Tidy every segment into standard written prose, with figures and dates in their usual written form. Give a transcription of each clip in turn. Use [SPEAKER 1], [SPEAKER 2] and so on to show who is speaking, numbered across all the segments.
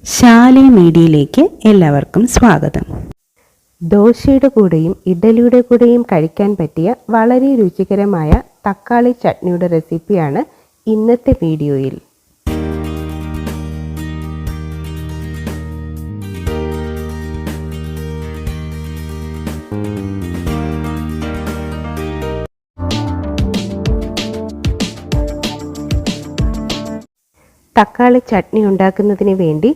[SPEAKER 1] ശാലി മീഡിയയിലേക്ക് എല്ലാവർക്കും സ്വാഗതം.
[SPEAKER 2] ദോശയുടെ കൂടെയും ഇഡ്ഡലിയുടെ കൂടെയും കഴിക്കാൻ പറ്റിയ വളരെ രുചികരമായ തക്കാളി ചട്നിയുടെ റെസിപ്പിയാണ് ഇന്നത്തെ വീഡിയോയിൽ. തക്കാളി ചട്നി ഉണ്ടാക്കുന്നതിന് വേണ്ടി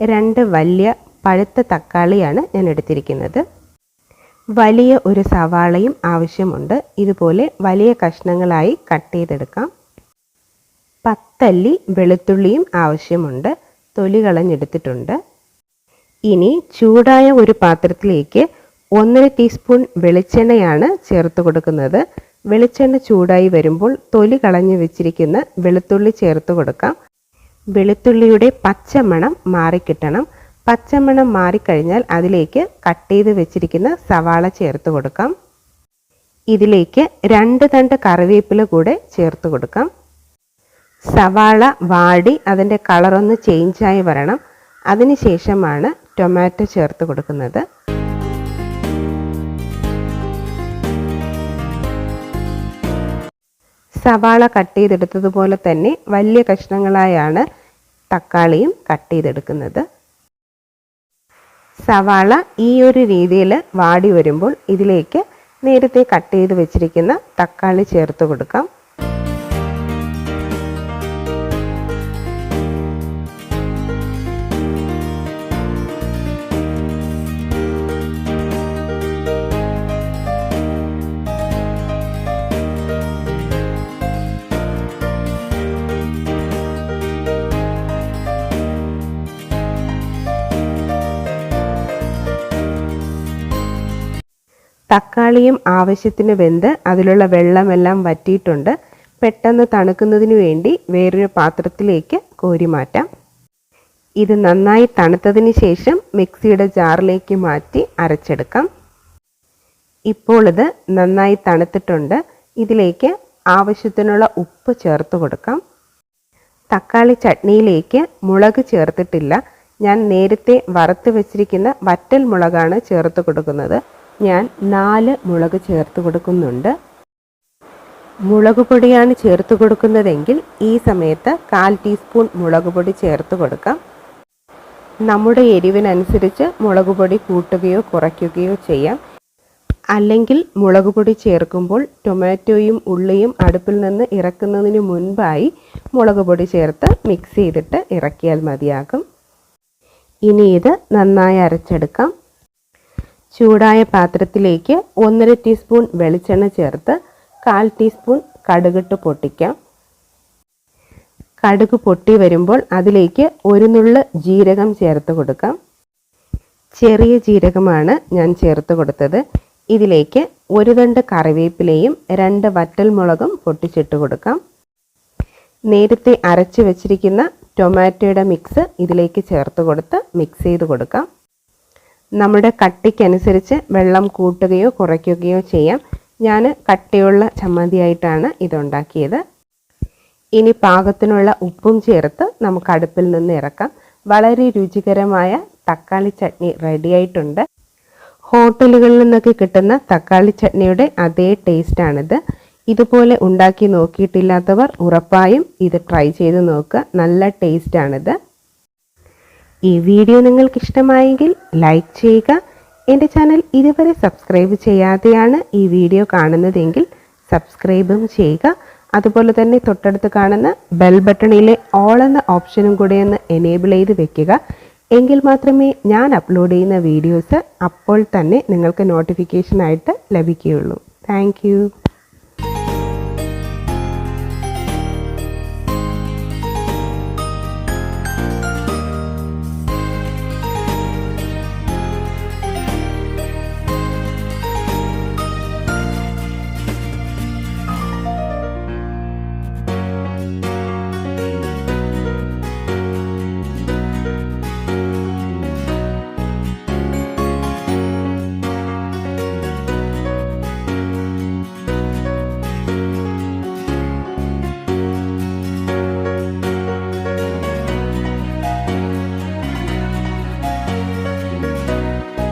[SPEAKER 2] 2 വലിയ പഴുത്ത തക്കാളിയാണ് ഞാൻ എടുത്തിരിക്കുന്നത്. വലിയ ഒരു സവാളയും ആവശ്യമുണ്ട്. ഇതുപോലെ വലിയ കഷ്ണങ്ങളായി കട്ട് ചെയ്തെടുക്കാം. 10 അല്ലി വെളുത്തുള്ളിയും ആവശ്യമുണ്ട്. തൊലി കളഞ്ഞെടുത്തിട്ടുണ്ട്. ഇനി ചൂടായ ഒരു പാത്രത്തിലേക്ക് 1.5 ടീസ്പൂൺ വെളിച്ചെണ്ണയാണ് ചേർത്ത് കൊടുക്കുന്നത്. വെളിച്ചെണ്ണ ചൂടായി വരുമ്പോൾ തൊലി കളഞ്ഞു വെച്ചിരിക്കുന്ന വെളുത്തുള്ളി ചേർത്ത് കൊടുക്കാം. വെളുത്തുള്ളിയുടെ പച്ചമണം മാറിക്കിട്ടണം. പച്ചമണം മാറിക്കഴിഞ്ഞാൽ അതിലേക്ക് കട്ട് ചെയ്ത് വെച്ചിരിക്കുന്ന സവാള ചേർത്ത് കൊടുക്കാം. ഇതിലേക്ക് 2 തണ്ട് കറിവേപ്പില കൂടെ ചേർത്ത് കൊടുക്കാം. സവാള വാടി അതിൻ്റെ കളറൊന്ന് ചേഞ്ചായി വരണം. അതിനുശേഷമാണ് ടൊമാറ്റോ ചേർത്ത് കൊടുക്കുന്നത്. സവാള കട്ട് ചെയ്തെടുത്തതുപോലെ തന്നെ വലിയ കഷ്ണങ്ങളായാണ് തക്കാളിയും കട്ട് ചെയ്തെടുക്കുന്നത്. സവാള ഈ ഒരു രീതിയിൽ വാടി വരുമ്പോൾ ഇതിലേക്ക് നേരത്തെ കട്ട് ചെയ്ത് വെച്ചിരിക്കുന്ന തക്കാളി ചേർത്ത് കൊടുക്കാം. തക്കാളിയും ആവശ്യത്തിന് വെന്ത് അതിലുള്ള വെള്ളമെല്ലാം വറ്റിയിട്ടുണ്ട്. പെട്ടെന്ന് തണുക്കുന്നതിന് വേണ്ടി വേറൊരു പാത്രത്തിലേക്ക് കോരി മാറ്റാം. ഇത് നന്നായി തണുത്തതിന് ശേഷം മിക്സിയുടെ ജാറിലേക്ക് മാറ്റി അരച്ചെടുക്കാം. ഇപ്പോൾ ഇത് നന്നായി തണുത്തിട്ടുണ്ട്. ഇതിലേക്ക് ആവശ്യത്തിനുള്ള ഉപ്പ് ചേർത്ത് കൊടുക്കാം. തക്കാളി ചട്നിയിലേക്ക് മുളക് ചേർത്തിട്ടില്ല. ഞാൻ നേരത്തെ വറുത്ത് വെച്ചിരിക്കുന്ന വറ്റൽ മുളകാണ് ചേർത്ത് കൊടുക്കുന്നത്. ഞാൻ 4 മുളക് ചേർത്ത് കൊടുക്കുന്നുണ്ട്. മുളക് പൊടിയാണ് ചേർത്ത് കൊടുക്കുന്നതെങ്കിൽ ഈ സമയത്ത് 1/4 ടീസ്പൂൺ മുളക് പൊടി ചേർത്ത് കൊടുക്കാം. നമ്മുടെ എരിവിനനുസരിച്ച് മുളക് പൊടി കൂട്ടുകയോ കുറയ്ക്കുകയോ ചെയ്യാം. അല്ലെങ്കിൽ മുളക് പൊടി ചേർക്കുമ്പോൾ ടൊമാറ്റോയും ഉള്ളിയും അടുപ്പിൽ നിന്ന് ഇറക്കുന്നതിന് മുൻപായി മുളക് പൊടി ചേർത്ത് മിക്സ് ചെയ്തിട്ട് ഇറക്കിയാൽ മതിയാകും. ഇനി ഇത് നന്നായി അരച്ചെടുക്കാം. ചൂടായ പാത്രത്തിലേക്ക് 1.5 ടീസ്പൂൺ വെളിച്ചെണ്ണ ചേർത്ത് 1/4 ടീസ്പൂൺ കടുകിട്ട് പൊട്ടിക്കാം. കടുക് പൊട്ടി വരുമ്പോൾ അതിലേക്ക് 1 നുള്ള് ജീരകം ചേർത്ത് കൊടുക്കാം. ചെറിയ ജീരകമാണ് ഞാൻ ചേർത്ത് കൊടുത്തത്. ഇതിലേക്ക് 1 തണ്ട് കറിവേപ്പിലയും 2 വറ്റൽ മുളകും പൊട്ടിച്ചിട്ട് കൊടുക്കാം. നേരത്തെ അരച്ച് വെച്ചിരിക്കുന്ന ടൊമാറ്റോയുടെ മിക്സ് ഇതിലേക്ക് ചേർത്ത് കൊടുത്ത് മിക്സ് ചെയ്ത് കൊടുക്കാം. നമ്മുടെ കട്ടിക്കനുസരിച്ച് വെള്ളം കൂട്ടുകയോ കുറയ്ക്കുകയോ ചെയ്യാം. ഞാൻ കട്ടിയുള്ള ചമ്മന്തിയായിട്ടാണ് ഇതുണ്ടാക്കിയത്. ഇനി പാകത്തിനുള്ള ഉപ്പും ചേർത്ത് നമുക്ക് അടുപ്പിൽ നിന്ന് ഇറക്കാം. വളരെ രുചികരമായ തക്കാളി ചട്നി റെഡിയായിട്ടുണ്ട്. ഹോട്ടലുകളിൽ നിന്നൊക്കെ കിട്ടുന്ന തക്കാളി ചട്നിയുടെ അതേ ടേസ്റ്റാണിത്. ഇതുപോലെ ഉണ്ടാക്കി നോക്കിയിട്ടില്ലാത്തവർ ഉറപ്പായും ഇത് ട്രൈ ചെയ്ത് നോക്കുക. നല്ല ടേസ്റ്റാണിത്. ഈ വീഡിയോ നിങ്ങൾക്ക് ഇഷ്ടമായെങ്കിൽ ലൈക്ക് ചെയ്യുക. എൻ്റെ ചാനൽ ഇതുവരെ സബ്സ്ക്രൈബ് ചെയ്യാതെയാണ് ഈ വീഡിയോ കാണുന്നതെങ്കിൽ സബ്സ്ക്രൈബും ചെയ്യുക. അതുപോലെ തന്നെ തൊട്ടടുത്ത് കാണുന്ന ബെൽ ബട്ടണിലെ ഓൾ എന്ന ഓപ്ഷനും കൂടെ ഒന്ന് എനേബിൾ ചെയ്ത് വെക്കുക. എങ്കിൽ മാത്രമേ ഞാൻ അപ്ലോഡ് ചെയ്യുന്ന വീഡിയോസ് അപ്പോൾ തന്നെ നിങ്ങൾക്ക് നോട്ടിഫിക്കേഷനായിട്ട് ലഭിക്കുകയുള്ളൂ. താങ്ക്